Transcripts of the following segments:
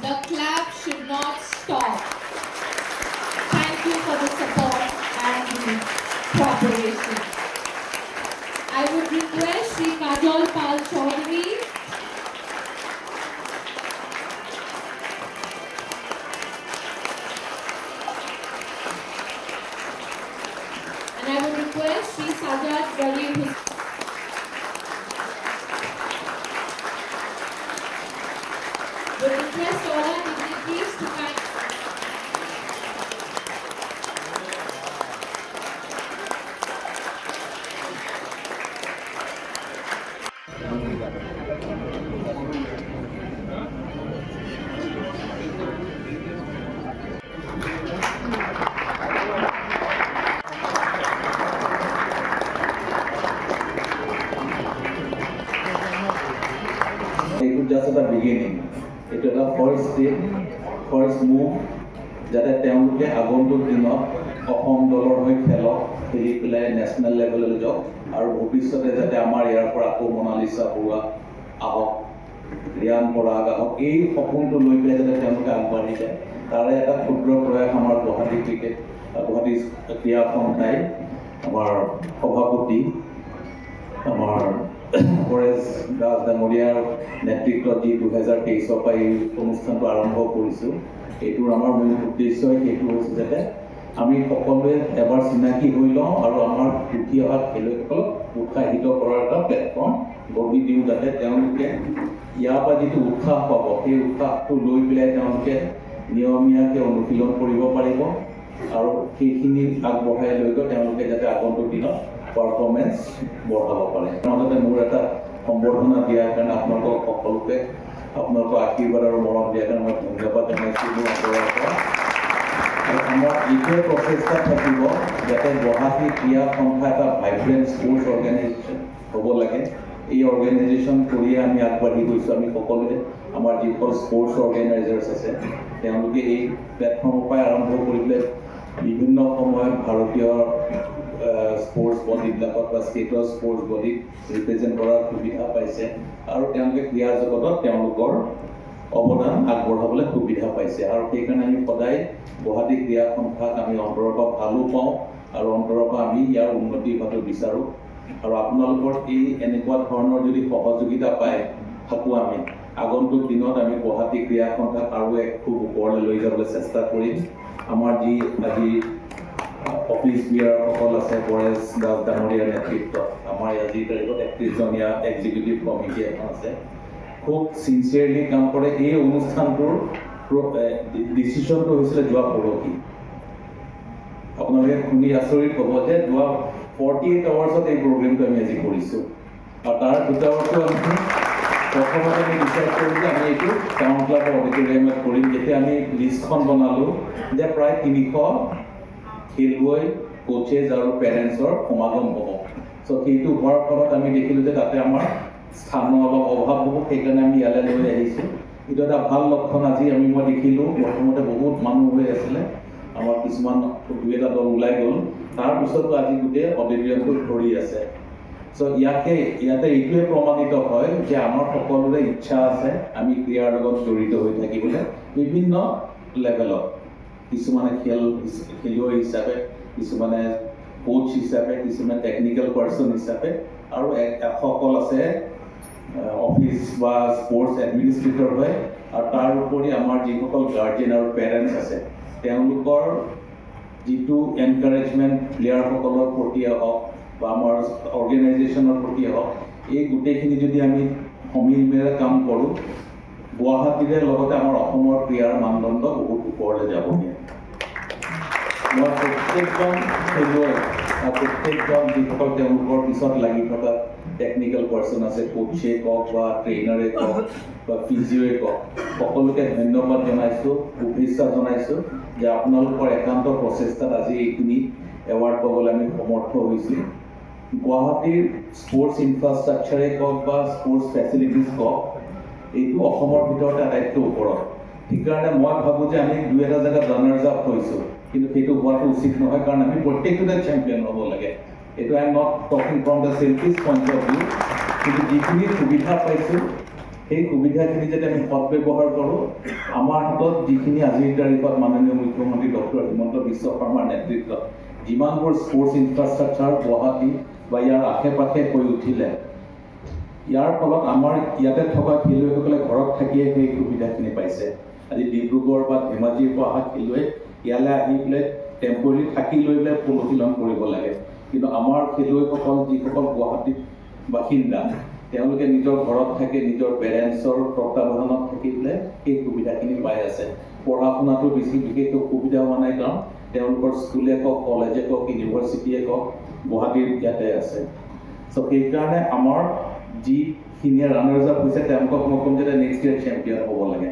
The clap should not stop. Thank you for the support and the cooperation. I would request Sri Kajol Pal Chaudhary and I would request Sri Sajad Garib would request all our dignitaries to kind It was just at the beginning. It was the first step, first move, যাতে তেওঁলোকে আগন্তুক দিনত অসম দলৰ হৈ খেলি পেলাই national লেভেললৈ যাওক আৰু ভৱিষ্যতে যাতে আমাৰ ইয়াৰ পৰা আকৌ মনালিছা বৰুৱা আহক, ৰিয়ান পৰাগ আহক, এই সপোনটো লৈ পেলাই যাতে তেওঁলোকে আগবাঢ়ি যায়, তাৰে এটা ক্ষুদ্ৰ প্ৰয়াস আমাৰ গুৱাহাটী ক্ৰীড়া সন্থাই আমাৰ সভাপতি আমাৰ পৰেশ দাস ডাঙৰীয়াৰ নেতৃত্বত যি 2023 পৰা এই অনুষ্ঠানটো আৰম্ভ কৰিছোঁ, এইটোৰ আমাৰ মূল উদ্দেশ্যই সেইটো হৈছে যাতে আমি সকলোৱে এবাৰ চিনাকি হৈ লওঁ আৰু আমাৰ উঠি অহা খেলুৱৈসকলক উৎসাহিত কৰাৰ এটা প্লেটফৰ্ম গঢ়ি দিওঁ, যাতে তেওঁলোকে ইয়াৰ পৰা যিটো উৎসাহ পাব সেই উৎসাহটো লৈ পেলাই তেওঁলোকে নিয়মীয়াকৈ অনুশীলন কৰিব পাৰিব আৰু সেইখিনি আগবঢ়াই লৈ গৈ তেওঁলোকে যাতে আগন্তুক দিনত পাৰফৰ্মেঞ্চ বঢ়াব পাৰে। মাজতে মোৰ এটা সম্বৰ্ধনা দিয়াৰ কাৰণে আপোনালোকক সকলোকে আপোনালোকৰ আশীৰ্বাদ আৰু মৰম দিয়াৰ কাৰণে মই ধন্যবাদ জনাইছোঁ মোৰ আঁতৰৰ পৰা। আৰু আমাৰ এইটোৱে প্ৰচেষ্টা থাকিব যাতে গুৱাহাটী ক্ৰীড়া সন্থা এটা ভাইব্ৰেণ্ট স্পৰ্টছ অৰ্গেনাইজেশ্যন হ'ব লাগে। এই অৰ্গেনাইজেশ্যন কৰিয়ে আমি আগবাঢ়ি গৈছোঁ। আমি সকলোৱে আমাৰ যিসকল স্পৰ্টছ অৰ্গেনাইজাৰ্ছ আছে তেওঁলোকে এই প্লেটফৰ্মৰ পৰাই আৰম্ভ কৰি পেলাই বিভিন্ন সময়ত ভাৰতীয় স্পৰ্টছ বডিবিলাকত বা ষ্টেটৰ স্পৰ্টছ বডিক ৰিপ্ৰেজেণ্ট কৰাৰ সুবিধা পাইছে আৰু তেওঁলোকে ক্ৰীড়া জগতত তেওঁলোকৰ অৱদান আগবঢ়াবলৈ সুবিধা পাইছে আৰু সেইকাৰণে আমি সদায় গুৱাহাটী ক্ৰীড়া সন্থাক আমি অন্তৰৰ পৰা ভালো পাওঁ আৰু অন্তৰৰ পৰা আমি ইয়াৰ উন্নতি হোৱাটো বিচাৰোঁ আৰু আপোনালোকৰ এই এনেকুৱা ধৰণৰ যদি সহযোগিতা পাই থাকোঁ আমি আগন্তুক দিনত আমি গুৱাহাটী ক্ৰীড়া সন্থাক আৰু এক খুব ওপৰলৈ লৈ যাবলৈ চেষ্টা কৰিম। আমাৰ যি আজি অফিচ বিয়াৰসকল আছে পৰেশ দাস ডাঙৰীয়াৰ নেতৃত্বত আমাৰ আজিৰ তাৰিখত 31জনীয়া এক্সিকিউটিভ কমিটি এখন আছে, খুব চিনচিয়াৰলি কাম কৰে। এই অনুষ্ঠানটোৰ ডিচিশ্যনটো হৈছিলে যোৱা পৰহি। আপোনালোকে শুনি আচৰিত হ'ব যে যোৱা 48 আৱাৰ্ছত এই প্ৰগ্ৰেমটো আমি আজি কৰিছোঁ আৰু তাৰ ভিতৰতো আমি প্ৰথমতে আমি ডিচাইড কৰিলোঁ যে আমি এইটো টাউন ক্লাবৰ অডিটৰিয়ামত কৰিম। যেতিয়া আমি লিষ্টখন বনালোঁ যে প্ৰায় 300 খেলুৱৈ, কোচেছ আৰু পেৰেণ্টছৰ সমাগম হ'ব। চ' সেইটো হোৱাৰ ফলত আমি দেখিলোঁ যে তাতে আমাৰ স্থানৰ অলপ অভাৱ হ'ব, সেইকাৰণে আমি ইয়ালৈ লৈ আহিছোঁ। এইটো এটা ভাল লক্ষণ। আজি মই দেখিলোঁ প্ৰথমতে বহুত মানুহ হৈ আছিলে, আমাৰ কিছুমান 2-এটা দল ওলাই গ'ল, তাৰপিছতো আজি গোটেই অডিটৰিয়ামটো ভৰি আছে। চ' ইয়াতে এইটোৱে প্ৰমাণিত হয় যে আমাৰ সকলোৰে ইচ্ছা আছে আমি ক্ৰীড়াৰ লগত জড়িত হৈ থাকিবলৈ বিভিন্ন লেভেলত, কিছুমানে খেলুৱৈ হিচাপে, কিছুমানে কোচ হিচাপে, কিছুমানে টেকনিকেল পাৰ্চন হিচাপে আৰু এসকল আছে অফিচ বা স্পৰ্টছ এডমিনিষ্ট্ৰেটৰ হয় আৰু তাৰ উপৰি আমাৰ যিসকল গাৰ্জেন আৰু পেৰেণ্টছ আছে তেওঁলোকৰ যিটো এনকাৰেজমেণ্ট প্লেয়াৰসকলৰ প্ৰতিয়ে হওক বা আমাৰ অৰ্গেনাইজেশ্যনৰ প্ৰতিয়ে হওক, এই গোটেইখিনি যদি আমি সমিলমিলে কাম কৰোঁ, গুৱাহাটীৰে লগতে আমাৰ অসমৰ ক্ৰীড়াৰ মানদণ্ড বহুত ওপৰলৈ যাবগৈ। মই প্ৰত্যেকজন খেলুৱৈ বা প্ৰত্যেকজন যিসকল তেওঁলোকৰ পিছত লাগি থকা টেকনিকেল পাৰ্চন আছে, কোচে কওক বা ট্ৰেইনাৰে কওক বা ফিজিঅ'য়ে কওক, সকলোকে ধন্যবাদ জনাইছোঁ, শুভেচ্ছা জনাইছোঁ যে আপোনালোকৰ একান্ত প্ৰচেষ্টাত আজি এইখিনি এৱাৰ্ড পাবলৈ আমি সমৰ্থ হৈছোঁ। গুৱাহাটীৰ স্পৰ্টছ ইনফ্ৰাষ্ট্ৰাকচাৰে কওক বা স্পৰ্টছ ফেচিলিটিজ কওক, এইটো অসমৰ ভিতৰতে আটাইতকৈ ওপৰত। সেইকাৰণে মই ভাবোঁ যে আমি 2-এটা জেগাত ৰানাৰ্ছ আপ হৈছোঁ, কিন্তু সেইটো হোৱাটো উচিত নহয়, কাৰণ আমি প্ৰত্যেকটোতে চেম্পিয়ন হ'ব লাগে। এইটো I am not talking from the selfish point of view, কিন্তু যিখিনি সুবিধা পাইছোঁ সেই সুবিধাখিনি যাতে আমি সদব্যৱহাৰ কৰোঁ, আমাৰ হাতত যিখিনি আজিৰ তাৰিখত মাননীয় মুখ্যমন্ত্ৰী ডক্টৰ হিমন্ত বিশ্ব শৰ্মাৰ নেতৃত্বত যিমানবোৰ স্পৰ্টছ ইনফ্ৰাষ্ট্ৰাকচাৰ গুৱাহাটী বা ইয়াৰ আশে পাশে হৈ উঠিলে, ইয়াৰ ফলত আমাৰ ইয়াতে থকা খেলুৱৈসকলে ঘৰত থাকিয়ে সেই সুবিধাখিনি পাইছে। আজি ডিব্ৰুগড় বা ধেমাজিৰ পৰা অহা খেলুৱৈ ইয়ালৈ আহি পেলাই টেম্পৰেৰী থাকি লৈ পেলাই অনুশীলন কৰিব লাগে, কিন্তু আমাৰ খেলুৱৈসকল যিসকল গুৱাহাটীত বাসিন্দা তেওঁলোকে নিজৰ ঘৰত থাকে, নিজৰ পেৰেণ্টছৰ তত্বাৱধানত থাকি পেলাই সেই সুবিধাখিনি পাই আছে। পঢ়া শুনাটো বিশেষকৈ সুবিধা হোৱা নাই, কাৰণ তেওঁলোকৰ স্কুলে কওক, কলেজে কওক, ইউনিভাৰ্চিটিয়ে কওক গুৱাহাটীৰ ইয়াতে আছে। চ' সেইকাৰণে আমাৰ যিখিনিয়ে ৰানাৰ্ছ আপ হৈছে তেওঁলোকক মই ক'ম যে নেক্সট ইয়েৰ চেম্পিয়ন হ'ব লাগে।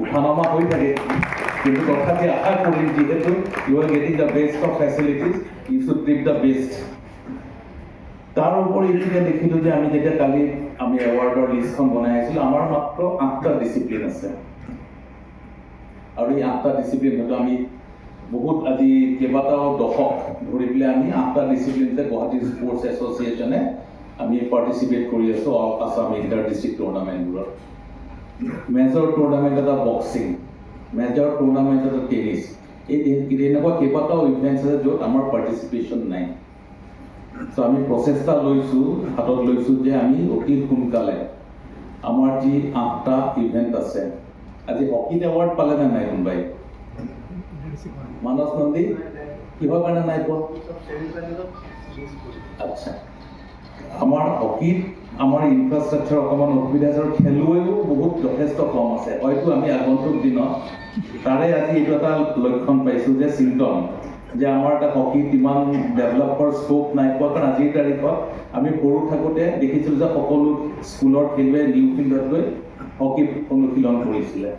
উঠা নমা হৈ থাকে, কিন্তু তথাপি আশা কৰিম যিহেতু you are getting the best of facilities, you should trip the best. তাৰ উপৰি এতিয়া দেখিলোঁ যে আমি যেতিয়া কালি আমি এৱাৰ্ডৰ লিষ্টখন বনাই আছিলোঁ, আমাৰ মাত্ৰ 8টা ডিচিপ্লিন আছে, আৰু এই 8টা ডিচিপ্লিন হয়তো আমি বহুত আজি কেইবাটাও দশক ধৰি পেলাই আমি 8টা ডিচিপ্লিনতে গুৱাহাটী স্পৰ্টছ এছ'চিয়েশ্যনে আমি পাৰ্টিচিপেট কৰি আছোঁ অল আছাম ইণ্টাৰ ডিষ্ট্ৰিক্ট টুৰ্ণামেণ্টবোৰত। মেজৰ টুৰ্ণামেণ্ট এটা বক্সিং, মেজৰ টুৰ্ণামেণ্ট এটা টেনিছ, এই এনেকুৱা কেইবাটাও ইভেণ্টছ আছে য'ত আমাৰ পাৰ্টিচিপেশ্যন নাই। চ' আমি প্ৰচেষ্টা হাতত লৈছোঁ যে আমি অতি সোনকালে আমাৰ যি 8টা ইভেণ্ট আছে, আজি হকীত এৱাৰ্ড পালে নে নাই কোনোবাই? মানস নন্দী কিহৰ কাৰণে নাই পোৱা? আচ্ছা, আমাৰ হকীত আমাৰ ইনফ্ৰাষ্ট্ৰাকচাৰ অকণমান অসুবিধা আছে, আৰু খেলুৱৈও বহুত যথেষ্ট কম আছে। হয়তো আমি আগন্তুক দিনত তাৰে আজি এইটো এটা লক্ষণ পাইছোঁ যে চিন্তন যে আমাৰ এটা হকীত ইমান ডেভেলপৰ স্কোপ নাই পোৱা, কাৰণ আজিৰ তাৰিখত আমি সৰু থাকোঁতে দেখিছিলোঁ যে সকলো স্কুলৰ খেলুৱৈ নিউ ফিল্ডত গৈ হকী অনুশীলন কৰিছিলে,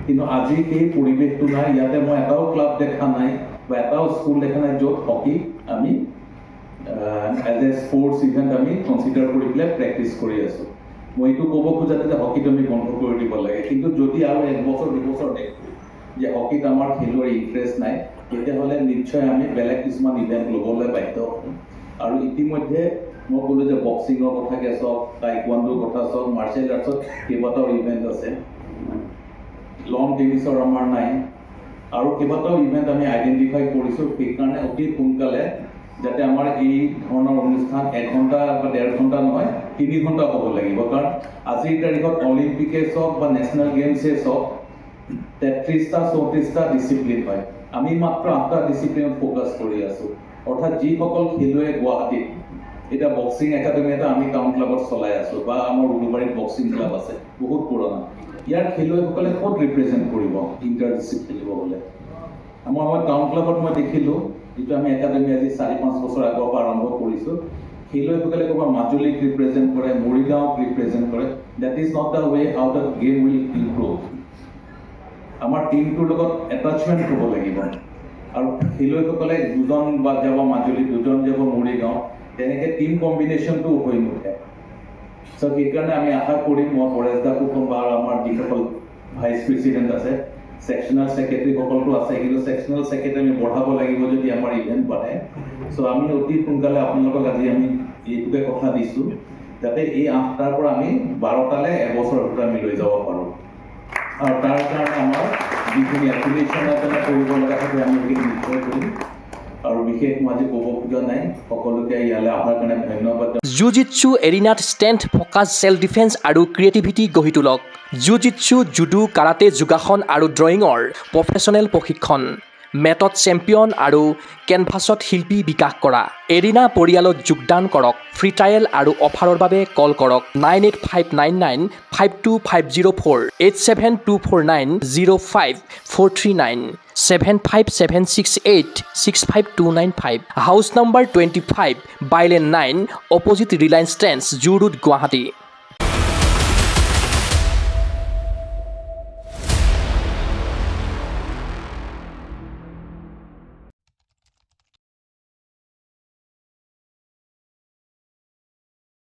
কিন্তু আজি সেই পৰিৱেশটো নাই। ইয়াতে মই এটাও ক্লাব দেখা নাই বা এটাও স্কুল দেখা নাই য'ত হকী আমি এজ এ স্পৰ্টছ ইভেণ্ট আমি কনচিডাৰ কৰি পেলাই প্ৰেক্টিচ কৰি আছোঁ। মই এইটো ক'ব খোজা যে হকীটো আমি বন্ধ কৰি দিব লাগে, কিন্তু যদি আৰু 1 বছৰ 2 বছৰ দেখোঁ যে হকীত আমাৰ খেলুৱৈৰ ইণ্টাৰেষ্ট নাই, তেতিয়াহ'লে নিশ্চয় আমি বেলেগ কিছুমান ইভেণ্ট ল'বলৈ বাধ্য হ'ম। আৰু ইতিমধ্যে মই ক'লোঁ যে বক্সিঙৰ কথাকে চাওক, টাইকোৱাণ্ডোৰ কথা চাওক, মাৰ্চিয়েল আৰ্টছত কেইবাটাও ইভেণ্ট আছে, লন টেনিছৰ আমাৰ নাই, আৰু কেইবাটাও ইভেণ্ট আমি আইডেণ্টিফাই কৰিছোঁ। সেইকাৰণে অতি সোনকালে যাতে আমাৰ এই ধৰণৰ অনুষ্ঠান 1 ঘণ্টা বা 1.5 ঘণ্টা নহয় 3 ঘণ্টা হ'ব লাগিব, কাৰণ আজিৰ তাৰিখত অলিম্পিকে চাওক বা নেশ্যনেল গেমছে চাওক 33টা 34টা ডিচিপ্লিন হয়, আমি মাত্ৰ 8টা ডিচিপ্লিনত ফ'কাছ কৰি আছোঁ। অৰ্থাৎ যিসকল খেলুৱৈ গুৱাহাটীত এতিয়া বক্সিং একাডেমি এটা আমি টাউন ক্লাবত চলাই আছোঁ, বা আমাৰ উলুবাৰীত বক্সিং ক্লাব আছে বহুত পুৰণা, ইয়াৰ খেলুৱৈসকলে ক'ত ৰিপ্ৰেজেণ্ট কৰিব ইণ্টাৰ ডিষ্ট্ৰিক্ট খেলিব হ'লে? আমাৰ টাউন ক্লাবত মই দেখিলোঁ, যিটো আমি একাডেমি আজি 4-5 বছৰ আগৰ পৰা আৰম্ভ কৰিছোঁ, খেলুৱৈসকলে ক'ৰবাত মাজুলীক ৰিপ্ৰেজেণ্ট কৰে, মৰিগাঁৱক ৰিপ্ৰেজেণ্ট কৰে। That is not the way how the game will improve. আমাৰ টিমটোৰ লগত এটাচমেণ্ট হ'ব লাগিব, আৰু খেলুৱৈসকলে 2জন বা যাব মাজুলী, 2জন যাব মৰিগাঁও, তেনেকৈ টিম কম্বিনেশ্যনটো হৈ নুঠে। চ' সেইকাৰণে আমি আশা কৰিম, মই পৰেশ দাকো ক'ম বা আমাৰ যিসকল ভাইচ প্ৰেচিডেণ্ট আছে, ছেকশ্যনেল ছেক্ৰেটাৰীসকলতো আছে, কিন্তু ছেকশ্যনেল ছেক্ৰেটাৰী আমি বঢ়াব লাগিব যদি আমাৰ ইভেণ্ট বাঢ়ে। চ' আমি অতি সোনকালে আপোনালোকক আজি আমি এইটোকে কথা দিছোঁ যাতে এই 8টাৰ পৰা আমি 12টালৈ এবছৰৰ ভিতৰত আমি লৈ যাব পাৰোঁ, আৰু তাৰ কাৰণে আমাৰ যিখিনি এপ্লিকেশ্যন আপোনাৰ কৰিব লগা থাকে আমি সেইখিনি নিশ্চয় কৰিম। আৰু বিশেষ মই আজি ক'ব খোজা নাই, সকলোকে ইয়ালৈ অহাৰ কাৰণে ধন্যবাদ। জুজিটছু এৰিনাত ষ্ট্ৰেংথ, ফ'কাছ, ছেল্ফ ডিফেন্স আৰু ক্ৰিয়েটিভিটি গঢ়ি তোলক। জুজিটছু, জুডো, কাৰাটে, যোগাসন আৰু ড্ৰয়িঙৰ প্ৰফেচনেল প্ৰশিক্ষণ, মেটত চেম্পিয়ন আৰু কেনভাছত শিল্পী বিকাশ কৰা। এৰিনা পৰিয়ালত যোগদান কৰক। ফ্ৰী ট্ৰায়েল আৰু অফাৰৰ বাবে কল কৰক 9859952504, 8724905439, 7576865295, house number 25, bylane 9, opposite Reliance Trends, zoo road, Guwahati.